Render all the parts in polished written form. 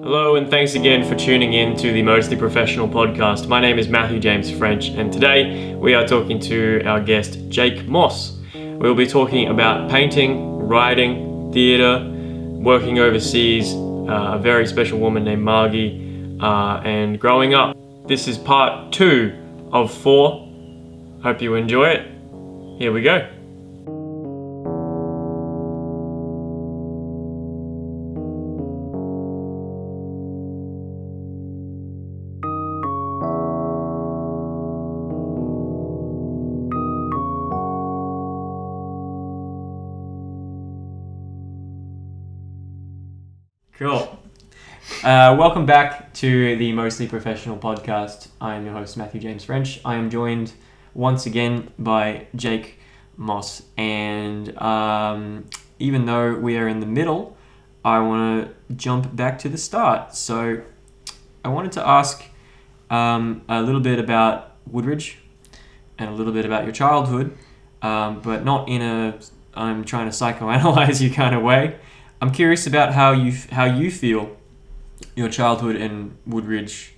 Hello and thanks again for tuning in to the Mostly Professional podcast. My name is Matthew James French and today we are talking to our guest Jake Moss. We'll be talking about painting, writing, theatre, working overseas, a very special woman named Margi, and growing up. This is part 2 of 4. Hope you enjoy it. Here we go. Cool. Welcome back to the Mostly Professional podcast. I am your host, Matthew James French. I am joined once again by Jake Moss. And even though we are in the middle, I want to jump back to the start. So I wanted to ask a little bit about Woodridge and a little bit about your childhood, but not in a I'm trying to psychoanalyze you kind of way. I'm curious about how you feel your childhood and Woodridge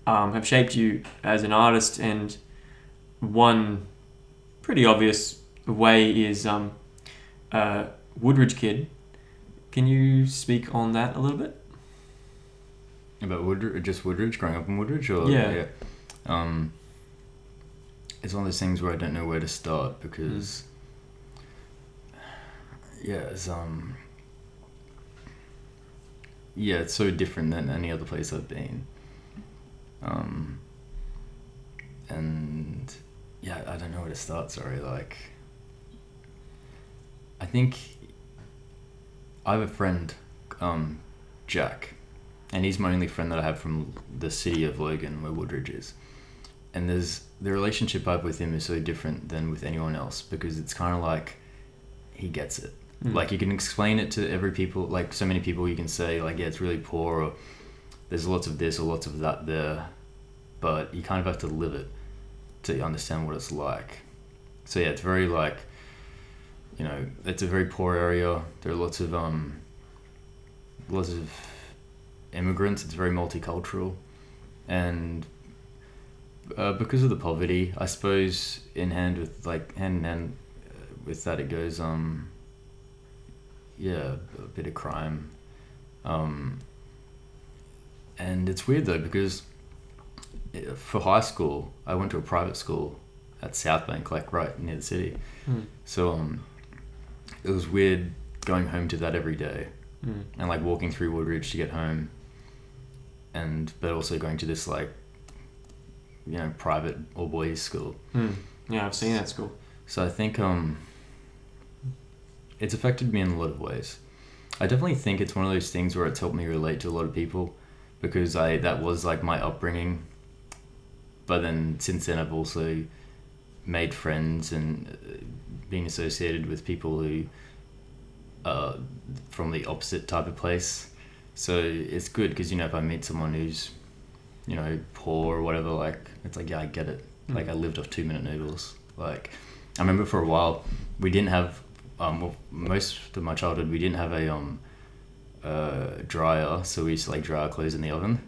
have shaped you as an artist, and one pretty obvious way is Woodridge kid. Can you speak on that a little bit? About Woodridge, just Woodridge, growing up in Woodridge? Or, yeah. It's one of those things where I don't know where to start because, it's so different than any other place I've been. I don't know where to start, sorry. I think I have a friend, Jack, and he's my only friend that I have from the city of Logan, where Woodridge is. And the relationship I have with him is so different than with anyone else because it's kind of like he gets it. Like, you can explain it to so many people. You can say, it's really poor, or there's lots of this or lots of that there, but you kind of have to live it to understand what it's like. So yeah, it's very it's a very poor area. There are lots of immigrants. It's very multicultural, and because of the poverty, I suppose, hand in hand with that, it goes a bit of crime. And it's weird though because for high school, I went to a private school at South Bank, right near the city. So it was weird going home to that every day and walking through Woodridge to get home, but also going to this private all boys school. Yeah, I've seen that school. So I think it's affected me in a lot of ways. I definitely think it's one of those things where it's helped me relate to a lot of people because that was my upbringing. But then since then I've also made friends and being associated with people who are from the opposite type of place. So it's good because, if I meet someone who's, poor or whatever, it's I get it. I lived off 2-minute noodles. I remember for a while we didn't have most of my childhood we didn't have a dryer, so we used to dry our clothes in the oven.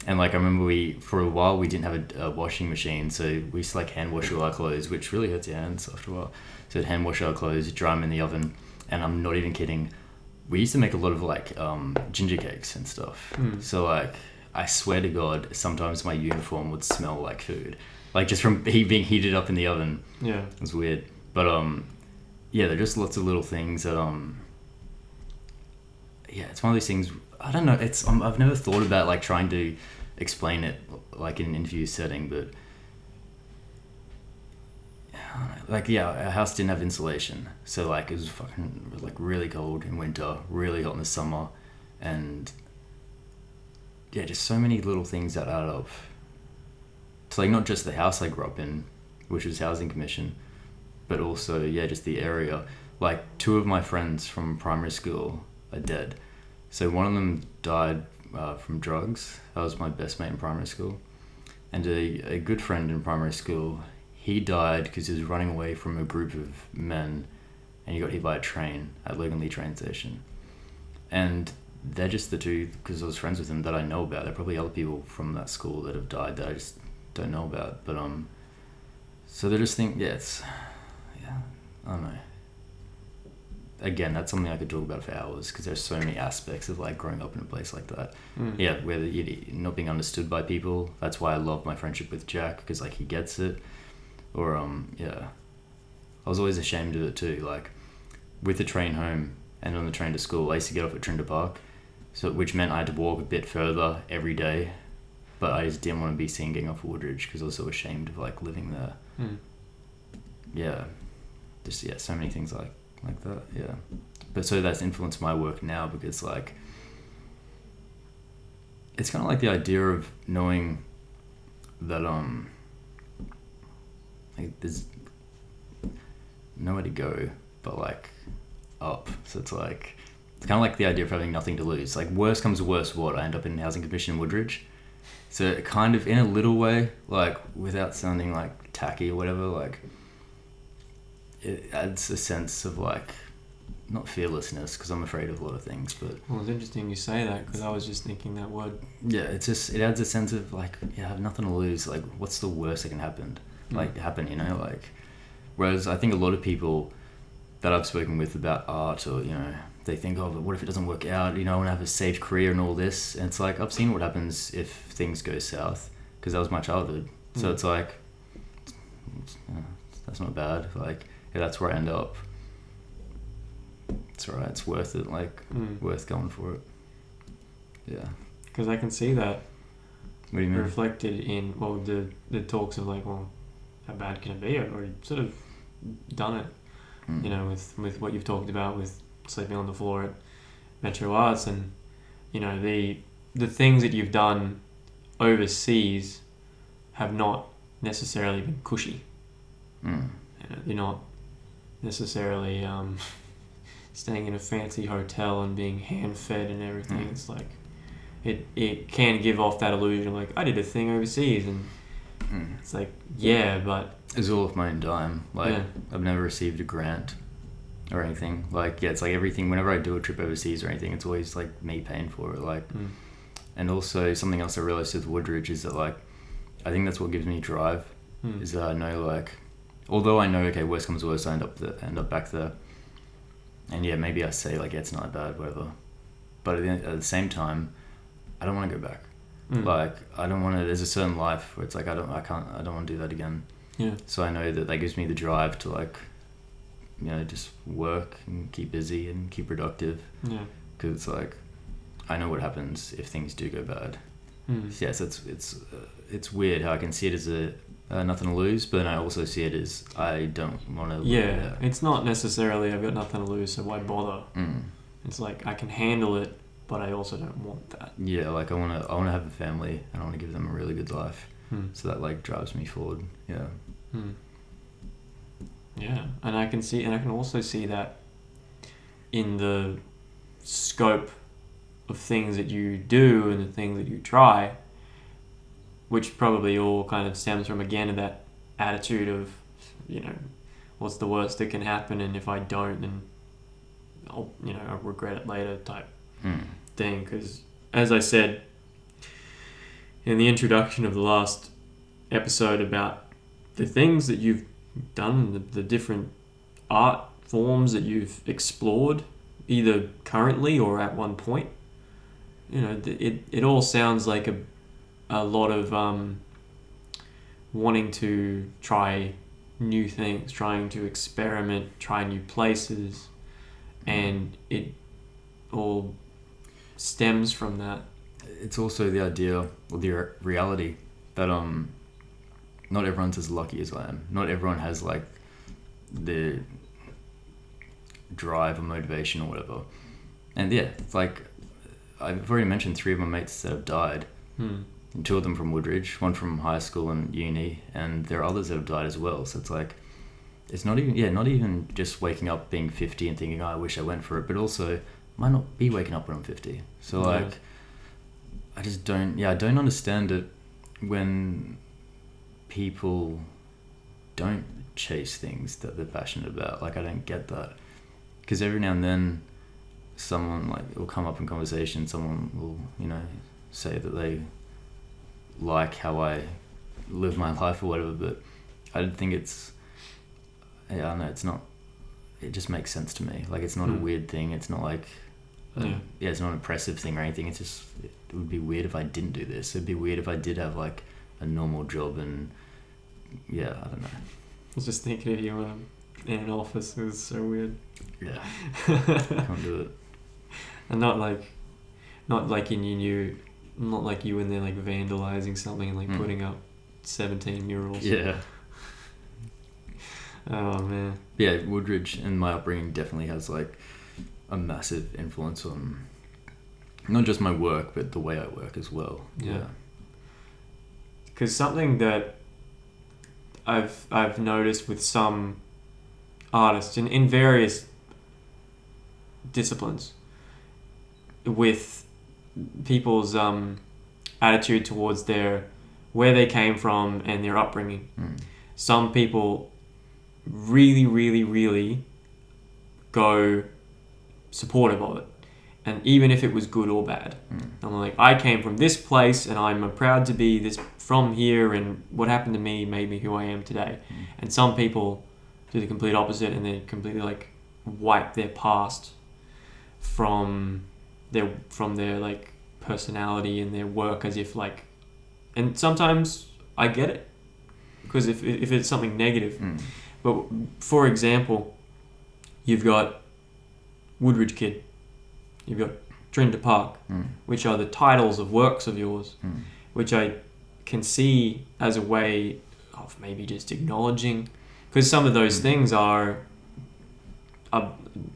And I remember for a while we didn't have a washing machine, so we used to hand wash all our clothes, which really hurts your hands after a while. So we'd hand wash our clothes, dry them in the oven, and I'm not even kidding, we used to make a lot of ginger cakes and stuff. So I swear to God, sometimes my uniform would smell like food, just from being heated up in the oven. Yeah, it was weird, but there are just lots of little things that it's one of those things. I don't know. It's I've never thought about trying to explain it in an interview setting, but our house didn't have insulation, so it was fucking really cold in winter, really hot in the summer, and just so many little things that add up. It's not just the house I grew up in, which was housing commission, but also just the area. 2 of my friends from primary school are dead. So one of them died from drugs. That was my best mate in primary school. And a good friend in primary school, he died because he was running away from a group of men and he got hit by a train at Logan Lee train station. And they're just the two, because I was friends with them, that I know about. There are probably other people from that school that have died that I just don't know about. But so they just think, I don't know. Again, that's something I could talk about for hours, because there's so many aspects of like growing up in a place like that. Yeah, where you're not being understood by people. That's why I love my friendship with Jack, because like he gets it. Or I was always ashamed of it too. Like with the train home and on the train to school, I used to get off at Trinder Park, so which meant I had to walk a bit further every day. But I just didn't want to be seen getting off Woodridge, because I was so ashamed of like living there. Yeah, just so many things like that. Yeah, but so that's influenced my work now, because like it's kind of like the idea of knowing that like there's nowhere to go but like up. So it's kind of like the idea of having nothing to lose. Like worst comes to worst, what, I end up in housing commission in Woodridge. So it kind of, in a little way, like without sounding like tacky or whatever, like it adds a sense of like, not fearlessness, because I'm afraid of a lot of things, but... Well, it's interesting you say that, because I was just thinking that word. Yeah, it adds a sense of like, I have nothing to lose. Like, what's the worst that can happen? Happen, you know? Like, whereas I think a lot of people that I've spoken with about art, or, you know, they think, oh, but what if it doesn't work out? You know, I want to have a safe career and all this. And it's like, I've seen what happens if things go south, because that was my childhood. So it's like, that's not bad. Like, if that's where I end up, it's alright, it's worth it, like, worth going for it. Yeah. Because I can see that. What do you mean? Reflected in, well, the talks of like, well, how bad can it be? I've already sort of done it, you know, with what you've talked about with sleeping on the floor at Metro Arts, and, you know, the things that you've done overseas have not necessarily been cushy. You know, you're not necessarily staying in a fancy hotel and being hand-fed and everything. It's like, it can give off that illusion of like, I did a thing overseas, and it's like, yeah, but... It's all of my own dime. Like, I've never received a grant or anything. Like, it's like everything, whenever I do a trip overseas or anything, it's always like me paying for it. Like, and also something else I realized with Woodridge is that like, I think that's what gives me drive, is that I know like, although I know, okay, worst comes to worst, I end up back there. And yeah, maybe I say like, yeah, it's not bad, whatever. But at the same time, I don't want to go back. Like, I don't want to. There's a certain life where it's like I don't want to do that again. Yeah. So I know that gives me the drive to like, you know, just work and keep busy and keep productive. Yeah. Because it's like, I know what happens if things do go bad. So yes, it's weird how I can see it as nothing to lose, but then I also see it as I don't want to. Yeah, it's not necessarily I've got nothing to lose, so why bother? It's like I can handle it, but I also don't want that. Yeah, like I want to have a family, and I want to give them a really good life. So that like drives me forward. Yeah. Yeah, and I can also see that in the scope of things that you do and the things that you try, which probably all kind of stems from, again, that attitude of, you know, what's the worst that can happen, and if I don't, then I'll regret it later type thing. Because as I said in the introduction of the last episode about the things that you've done, the different art forms that you've explored, either currently or at one point, you know, it all sounds like a lot of wanting to try new things, trying to experiment, try new places, and it all stems from that. It's also the idea, or the reality, that not everyone's as lucky as I am. Not everyone has like the drive or motivation or whatever. And yeah, it's like I've already mentioned 3 of my mates that have died. And 2 of them from Woodridge, 1 from high school and uni, and there are others that have died as well. So it's like, it's not even just waking up being 50 and thinking, oh, I wish I went for it, but also might not be waking up when I'm 50. So like, I just don't understand it when people don't chase things that they're passionate about. Like, I don't get that, because every now and then someone like will come up in conversation, someone will, you know, say that they like how I live my life or whatever, but I think it's, I don't know, it's not, it just makes sense to me. Like, it's not a weird thing. It's not like, it's not an oppressive thing or anything. It's just, it would be weird if I didn't do this. It'd be weird if I did have like a normal job and I don't know. I was just thinking of you in an office. It was so weird. Yeah. Can't do it. And not like you in there like vandalizing something and like putting up 17 murals. Yeah. Oh man. Yeah, Woodridge and my upbringing definitely has like a massive influence on not just my work but the way I work as well. Yeah. Because something that I've noticed with some artists in various disciplines, with people's attitude towards where they came from and their upbringing. Some people really, really, really go supportive of it, and even if it was good or bad, I'm like, I came from this place and I'm proud to be this from here, and what happened to me made me who I am today. And some people do the complete opposite, and they completely like wipe their past from their like personality and their work, as if like, and sometimes I get it, because if it's something negative. But for example, you've got Woodridge Kid, you've got Trinda Park, which are the titles of works of yours, which I can see as a way of maybe just acknowledging, because some of those things are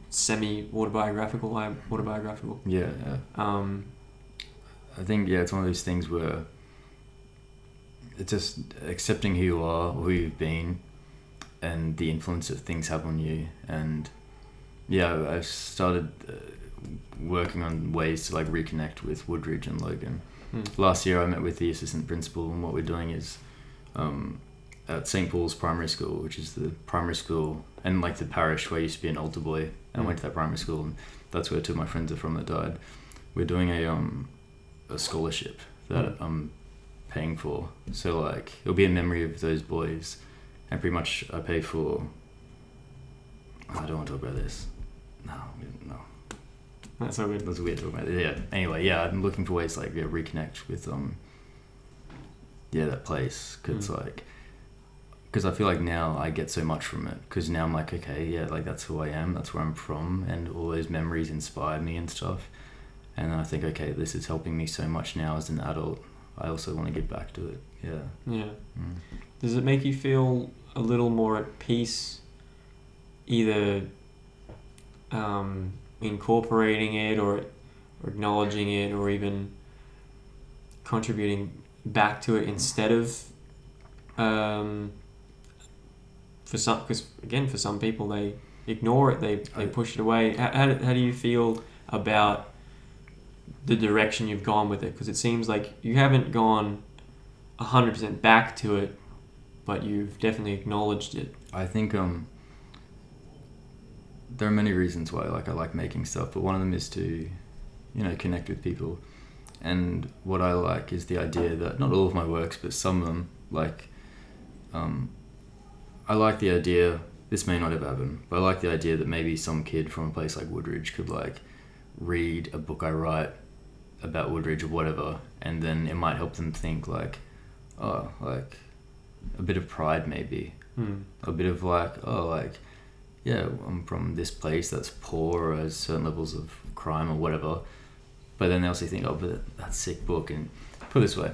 semi-autobiographical. Yeah. I think, it's one of those things where it's just accepting who you are, or who you've been, and the influence that things have on you. And I've started working on ways to like reconnect with Woodridge and Logan. Last year I met with the assistant principal, and what we're doing is at St. Paul's Primary School, which is the primary school and like the parish where I used to be an altar boy. I went to that primary school, and that's where two of my friends are from that died. We're doing a scholarship that I'm paying for, so like it'll be in memory of those boys, and pretty much I pay for, I don't want to talk about this. No. That's so weird. That's weird talking about it. Yeah. Anyway, I'm looking for ways to like reconnect with that place, because I feel like now I get so much from it, because now I'm like, okay, like that's who I am, that's where I'm from, and all those memories inspire me and stuff, and I think, okay, this is helping me so much now as an adult. I also want to give back to it. Does it make you feel a little more at peace, either incorporating it or acknowledging it, or even contributing back to it instead of for some people they ignore it, they push it away. How do you feel about the direction you've gone with it? Because it seems like you haven't gone 100% back to it, but you've definitely acknowledged it. I think there are many reasons why I like making stuff, but one of them is to, connect with people. And what I like is the idea that not all of my works, but some of them, like, I like the idea, this may not ever happen, but I like the idea that maybe some kid from a place like Woodridge could like read a book I write about Woodridge or whatever, and then it might help them think like, oh, like a bit of pride maybe, a bit of like, oh, like, yeah, I'm from this place that's poor or has certain levels of crime or whatever, but then they also think, oh, but that's a sick book. And put it this way,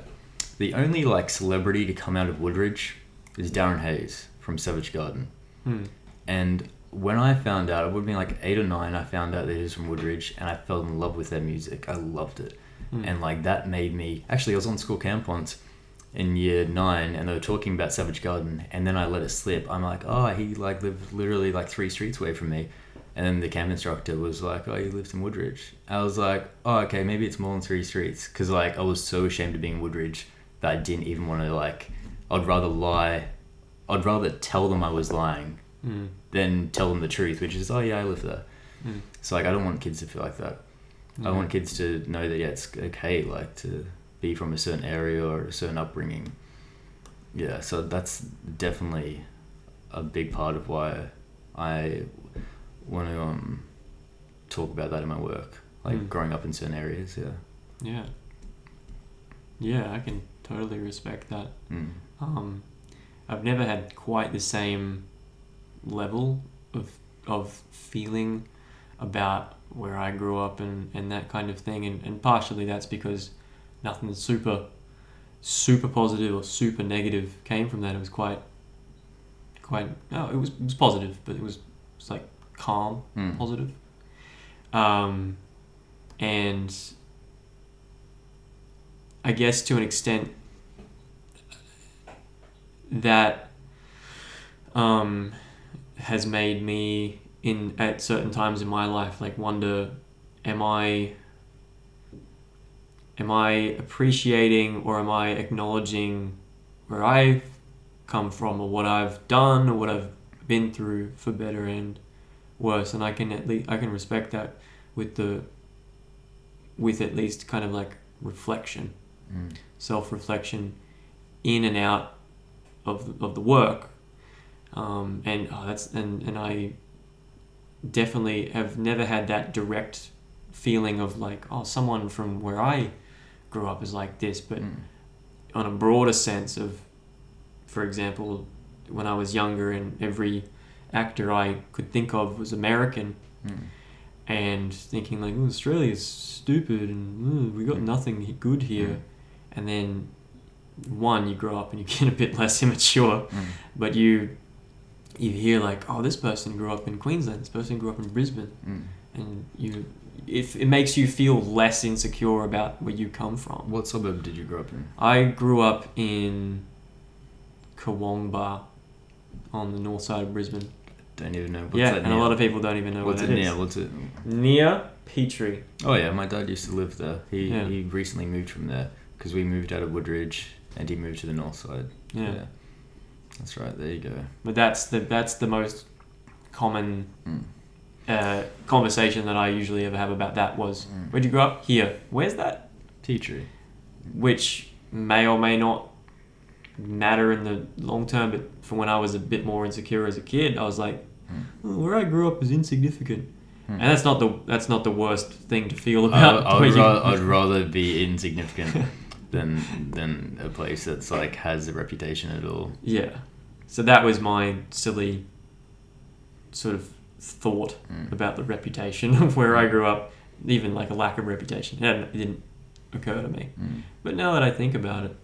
the only like celebrity to come out of Woodridge is Darren Hayes from Savage Garden. And when I found out, I would have been like 8 or 9, I found out that he was from Woodridge, and I fell in love with their music. I loved it. And like that made me, actually I was on school camp once in year 9, and they were talking about Savage Garden, and then I let it slip. I'm like, oh, he like lived literally like 3 streets away from me. And then the camp instructor was like, oh, he lives in Woodridge. I was like, oh, okay, maybe it's more than 3 streets. Because like I was so ashamed of being in Woodridge that I didn't even want to like, I'd rather lie. I'd rather tell them I was lying than tell them the truth, which is, oh yeah, I live there. So like I don't want kids to feel like that. I want kids to know that it's okay like to be from a certain area or a certain upbringing. Yeah, so that's definitely a big part of why I want to talk about that in my work, like growing up in certain areas. Yeah, I can totally respect that. I've never had quite the same level of feeling about where I grew up and that kind of thing, and partially that's because nothing super positive or super negative came from that. It was quite it was positive, but it was like calm positive. And I guess to an extent that has made me at certain times in my life like wonder, am I appreciating or am I acknowledging where I've come from or what I've done or what I've been through, for better and worse? And I can respect that with at least kind of like reflection, self-reflection in and out of the work. And I definitely have never had that direct feeling of like, oh, someone from where I grew up is like this, but on a broader sense of, for example, when I was younger and every actor I could think of was American, and thinking like, oh, Australia's stupid and we got nothing good here. And then you grow up and you get a bit less immature, but you hear like, oh, this person grew up in Queensland, this person grew up in Brisbane, and it makes you feel less insecure about where you come from. What suburb did you grow up in? I grew up in Kawongba on the north side of Brisbane. Don't even know. What's that and near? A lot of people don't even know what it is. What's it? Near Petrie. Oh yeah, my dad used to live there. He recently moved from there because we moved out of Woodridge and he moved to the north side. Yeah. That's right. There you go. But that's the most common conversation that I usually ever have about that was, where'd you grow up? Here. Where's that? Petrie. Which may or may not matter in the long term, but for when I was a bit more insecure as a kid, I was like, oh, where I grew up is insignificant. And that's not the worst thing to feel about. I'd rather be insignificant than a place that's like has a reputation at all. Yeah. So that was my silly sort of thought about the reputation of where I grew up, even like a lack of reputation. It didn't occur to me. But now that I think about it,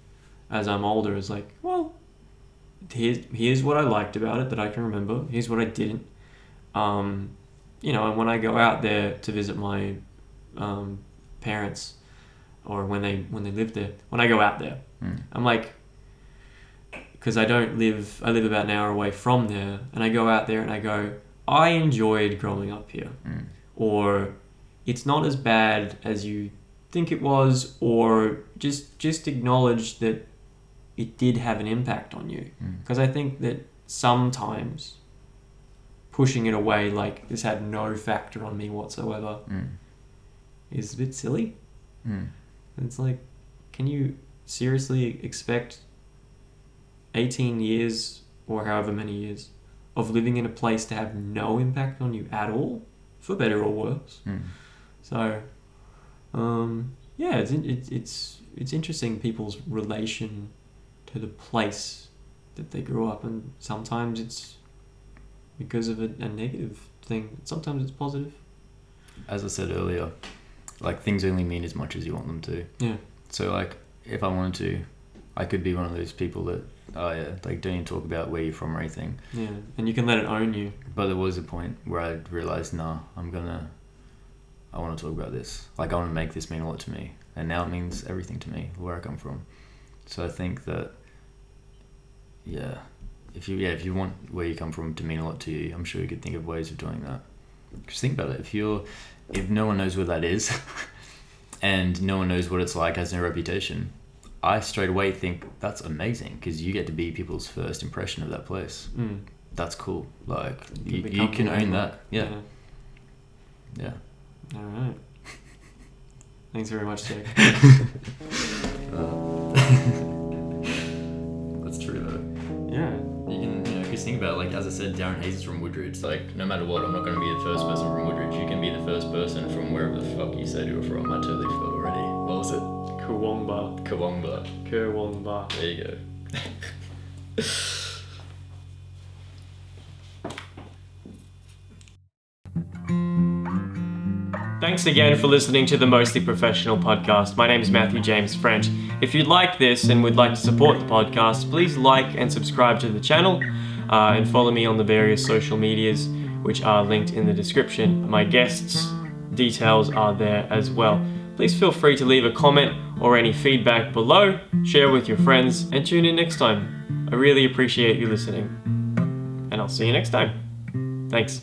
as I'm older, it's like, well, here's what I liked about it that I can remember. Here's what I didn't. And when I go out there to visit my parents, or when they lived there, when I go out there, I'm like, because I live about an hour away from there, and I go out there and I go, I enjoyed growing up here, or it's not as bad as you think it was, or just acknowledge that it did have an impact on you. Because I think that sometimes pushing it away like this had no factor on me whatsoever is a bit silly. It's like, can you seriously expect 18 years or however many years of living in a place to have no impact on you at all, for better or worse? So it's interesting, people's relation to the place that they grew up in. Sometimes it's because of a negative thing, sometimes it's positive. As I said earlier, like, things only mean as much as you want them to. Yeah. So like, if I wanted to, I could be one of those people that don't even talk about where you're from or anything. Yeah, and you can let it own you. But there was a point where I realised, I want to talk about this. Like, I want to make this mean a lot to me. And now it means everything to me, where I come from. So I think that, if you want where you come from to mean a lot to you, I'm sure you could think of ways of doing that. Because think about it, if no one knows where that is, and no one knows what it's like, has no reputation, I straight away think that's amazing, because you get to be people's first impression of that place. That's cool. Like, you can own that. Yeah. Yeah. All right. Thanks very much, Jake. That's true though. Yeah. You can, because think about it, like, as I said, Darren Hayes is from Woodridge. Like, no matter what, I'm not going to be the first person from Woodridge. You can be the first person from wherever the fuck you said you were from. I totally forgot already. What was it? Kawongba. Kawongba. There you go. Thanks again for listening to the Mostly Professional podcast. My name is Matthew James French. If you'd like this and would like to support the podcast, please like and subscribe to the channel and follow me on the various social medias, which are linked in the description. My guests' details are there as well. Please feel free to leave a comment or any feedback below, share with your friends, and tune in next time. I really appreciate you listening. And I'll see you next time. Thanks.